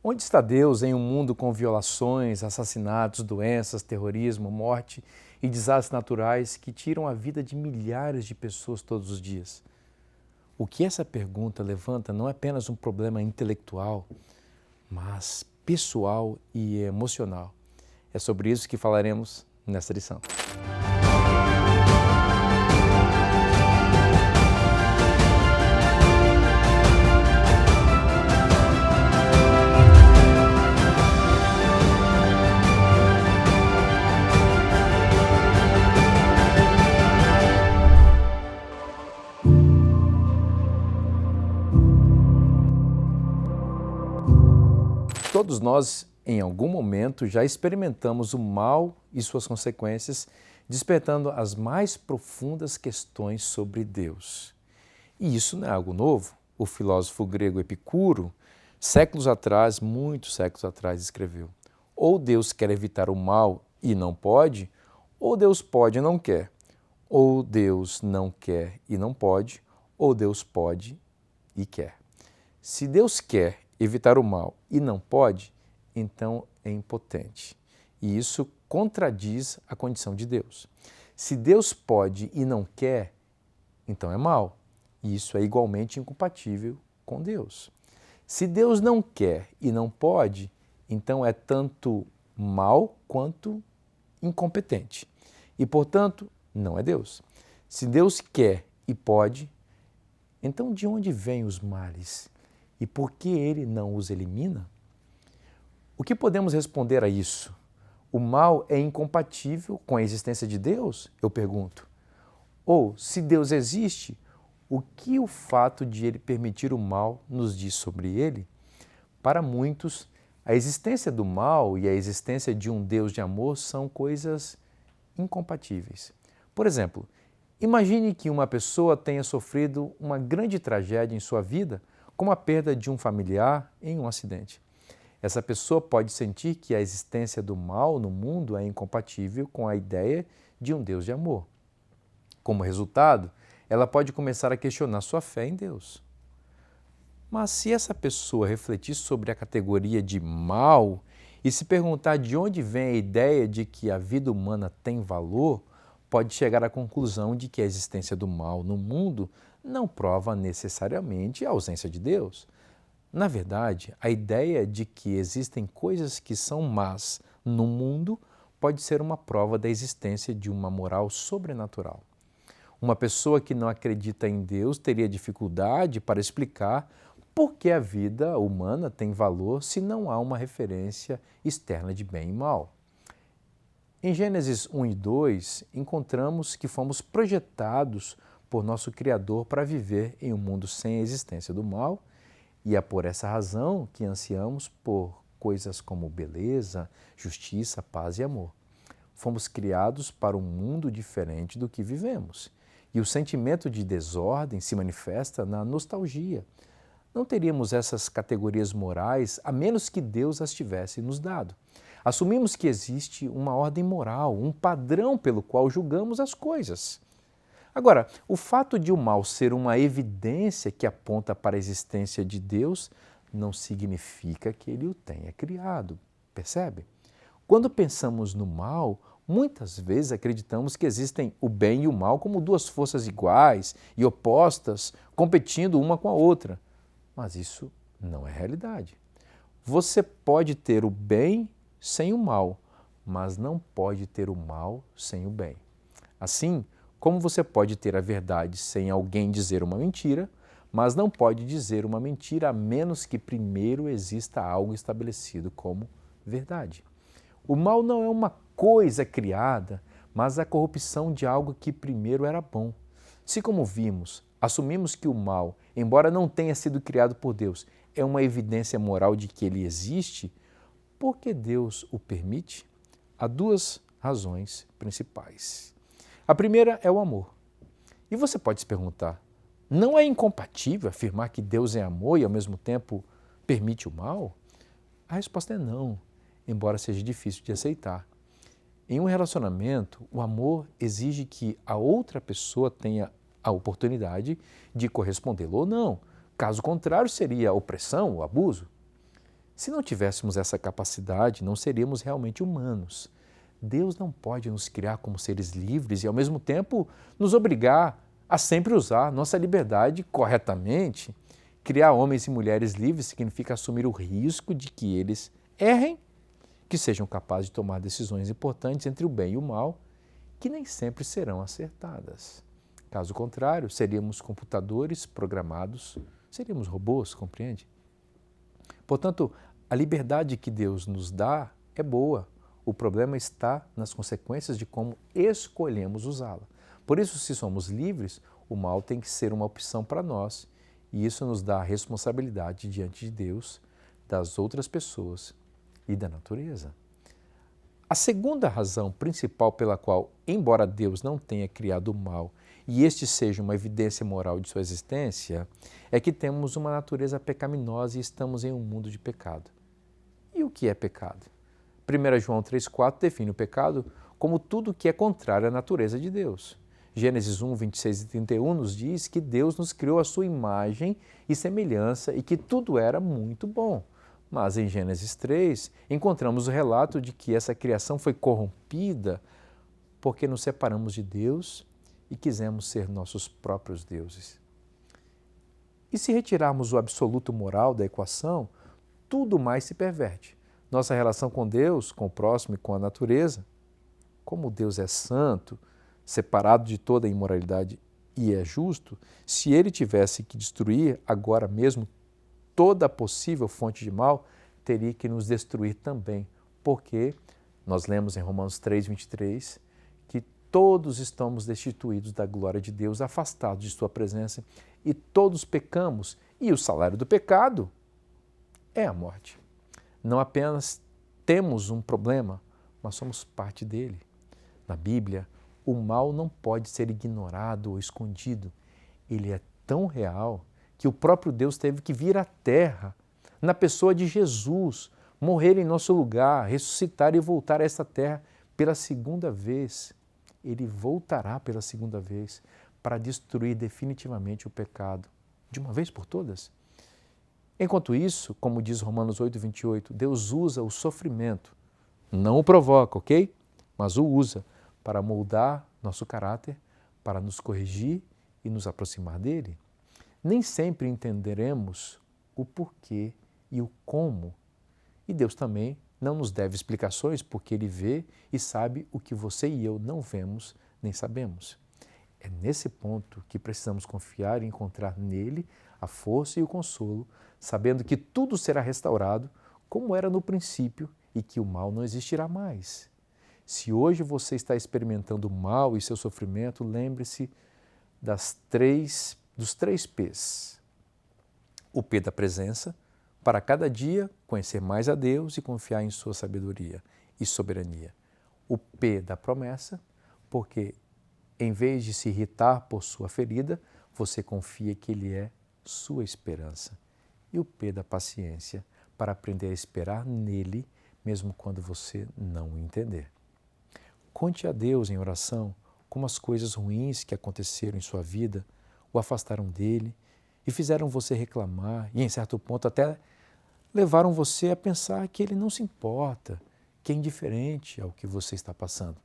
Onde está Deus em um mundo com violações, assassinatos, doenças, terrorismo, morte e desastres naturais que tiram a vida de milhares de pessoas todos os dias? O que essa pergunta levanta não é apenas um problema intelectual, mas pessoal e emocional. É sobre isso que falaremos nesta lição. Todos nós, em algum momento, já experimentamos o mal e suas consequências, despertando as mais profundas questões sobre Deus. E isso não é algo novo. O filósofo grego Epicuro, séculos atrás, muitos séculos atrás, escreveu: ou Deus quer evitar o mal e não pode, ou Deus pode e não quer. Ou Deus não quer e não pode, ou Deus pode e quer. Se Deus quer evitar o mal e não pode, então é impotente. E isso contradiz a condição de Deus. Se Deus pode e não quer, então é mal. E isso é igualmente incompatível com Deus. Se Deus não quer e não pode, então é tanto mal quanto incompetente. E, portanto, não é Deus. Se Deus quer e pode, então de onde vêm os males? E por que ele não os elimina? O que podemos responder a isso? O mal é incompatível com a existência de Deus? Eu pergunto. Ou, se Deus existe, o que o fato de ele permitir o mal nos diz sobre ele? Para muitos, a existência do mal e a existência de um Deus de amor são coisas incompatíveis. Por exemplo, imagine que uma pessoa tenha sofrido uma grande tragédia em sua vida, como a perda de um familiar em um acidente. Essa pessoa pode sentir que a existência do mal no mundo é incompatível com a ideia de um Deus de amor. Como resultado, ela pode começar a questionar sua fé em Deus. Mas se essa pessoa refletir sobre a categoria de mal e se perguntar de onde vem a ideia de que a vida humana tem valor, pode chegar à conclusão de que a existência do mal no mundo não prova necessariamente a ausência de Deus. Na verdade, a ideia de que existem coisas que são más no mundo pode ser uma prova da existência de uma moral sobrenatural. Uma pessoa que não acredita em Deus teria dificuldade para explicar por que a vida humana tem valor se não há uma referência externa de bem e mal. Em Gênesis 1 e 2, encontramos que fomos projetados por nosso Criador para viver em um mundo sem a existência do mal, e é por essa razão que ansiamos por coisas como beleza, justiça, paz e amor. Fomos criados para um mundo diferente do que vivemos, e o sentimento de desordem se manifesta na nostalgia. Não teríamos essas categorias morais a menos que Deus as tivesse nos dado. Assumimos que existe uma ordem moral, um padrão pelo qual julgamos as coisas. Agora, o fato de o mal ser uma evidência que aponta para a existência de Deus não significa que ele o tenha criado, percebe? Quando pensamos no mal, muitas vezes acreditamos que existem o bem e o mal como duas forças iguais e opostas, competindo uma com a outra. Mas isso não é realidade. Você pode ter o bem sem o mal, mas não pode ter o mal sem o bem. Assim, como você pode ter a verdade sem alguém dizer uma mentira, mas não pode dizer uma mentira a menos que primeiro exista algo estabelecido como verdade. O mal não é uma coisa criada, mas a corrupção de algo que primeiro era bom. Se, como vimos, assumimos que o mal, embora não tenha sido criado por Deus, é uma evidência moral de que ele existe, por que Deus o permite? Há duas razões principais. A primeira é o amor. E você pode se perguntar, não é incompatível afirmar que Deus é amor e ao mesmo tempo permite o mal? A resposta é não, embora seja difícil de aceitar. Em um relacionamento, o amor exige que a outra pessoa tenha a oportunidade de correspondê-lo ou não. Caso contrário, seria opressão ou abuso. Se não tivéssemos essa capacidade, não seríamos realmente humanos. Deus não pode nos criar como seres livres e, ao mesmo tempo, nos obrigar a sempre usar nossa liberdade corretamente. Criar homens e mulheres livres significa assumir o risco de que eles errem, que sejam capazes de tomar decisões importantes entre o bem e o mal, que nem sempre serão acertadas. Caso contrário, seríamos computadores programados, seríamos robôs, compreende? Portanto, a liberdade que Deus nos dá é boa. O problema está nas consequências de como escolhemos usá-la. Por isso, se somos livres, o mal tem que ser uma opção para nós, e isso nos dá a responsabilidade diante de Deus, das outras pessoas e da natureza. A segunda razão principal pela qual, embora Deus não tenha criado o mal e este seja uma evidência moral de sua existência, é que temos uma natureza pecaminosa e estamos em um mundo de pecado. E o que é pecado? 1 João 3,4 define o pecado como tudo que é contrário à natureza de Deus. Gênesis 1, 26 e 31 nos diz que Deus nos criou à sua imagem e semelhança e que tudo era muito bom. Mas em Gênesis 3, encontramos o relato de que essa criação foi corrompida porque nos separamos de Deus e quisemos ser nossos próprios deuses. E se retirarmos o absoluto moral da equação, tudo mais se perverte. Nossa relação com Deus, com o próximo e com a natureza, como Deus é santo, separado de toda a imoralidade e é justo, se Ele tivesse que destruir agora mesmo toda possível fonte de mal, teria que nos destruir também, porque nós lemos em Romanos 3,23 que todos estamos destituídos da glória de Deus, afastados de sua presença, e todos pecamos, e o salário do pecado é a morte. Não apenas temos um problema, mas somos parte dele. Na Bíblia, o mal não pode ser ignorado ou escondido. Ele é tão real que o próprio Deus teve que vir à Terra, na pessoa de Jesus, morrer em nosso lugar, ressuscitar e voltar a esta terra pela segunda vez. Ele voltará pela segunda vez para destruir definitivamente o pecado, de uma vez por todas. Enquanto isso, como diz Romanos 8,28, Deus usa o sofrimento, não o provoca, ok? Mas o usa para moldar nosso caráter, para nos corrigir e nos aproximar dele. Nem sempre entenderemos o porquê e o como. E Deus também não nos deve explicações porque Ele vê e sabe o que você e eu não vemos nem sabemos. É nesse ponto que precisamos confiar e encontrar nele a força e o consolo, sabendo que tudo será restaurado como era no princípio e que o mal não existirá mais. Se hoje você está experimentando o mal e seu sofrimento, lembre-se dos três P's. O P da presença, para cada dia conhecer mais a Deus e confiar em sua sabedoria e soberania. O P da promessa, porque em vez de se irritar por sua ferida, você confia que Ele é sua esperança. E o P da paciência, para aprender a esperar nele, mesmo quando você não o entender. Conte a Deus em oração como as coisas ruins que aconteceram em sua vida o afastaram dele e fizeram você reclamar e, em certo ponto, até levaram você a pensar que ele não se importa, que é indiferente ao que você está passando.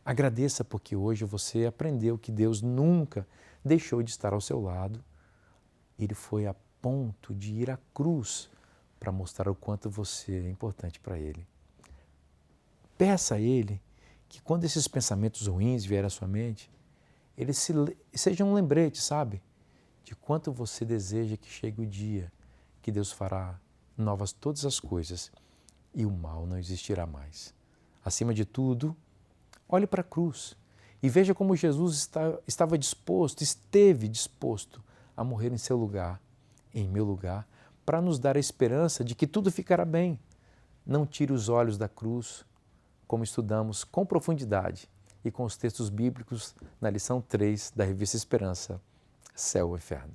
Agradeça porque hoje você aprendeu que Deus nunca deixou de estar ao seu lado. Ele foi a ponto de ir à cruz para mostrar o quanto você é importante para Ele. Peça a Ele que quando esses pensamentos ruins vierem à sua mente, eles sejam um lembrete, sabe? De quanto você deseja que chegue o dia que Deus fará novas todas as coisas e o mal não existirá mais. Acima de tudo, olhe para a cruz e veja como Jesus estava disposto, esteve disposto a morrer em seu lugar, em meu lugar, para nos dar a esperança de que tudo ficará bem. Não tire os olhos da cruz, como estudamos com profundidade e com os textos bíblicos na lição 3 da Revista Esperança, Céu ou Inferno.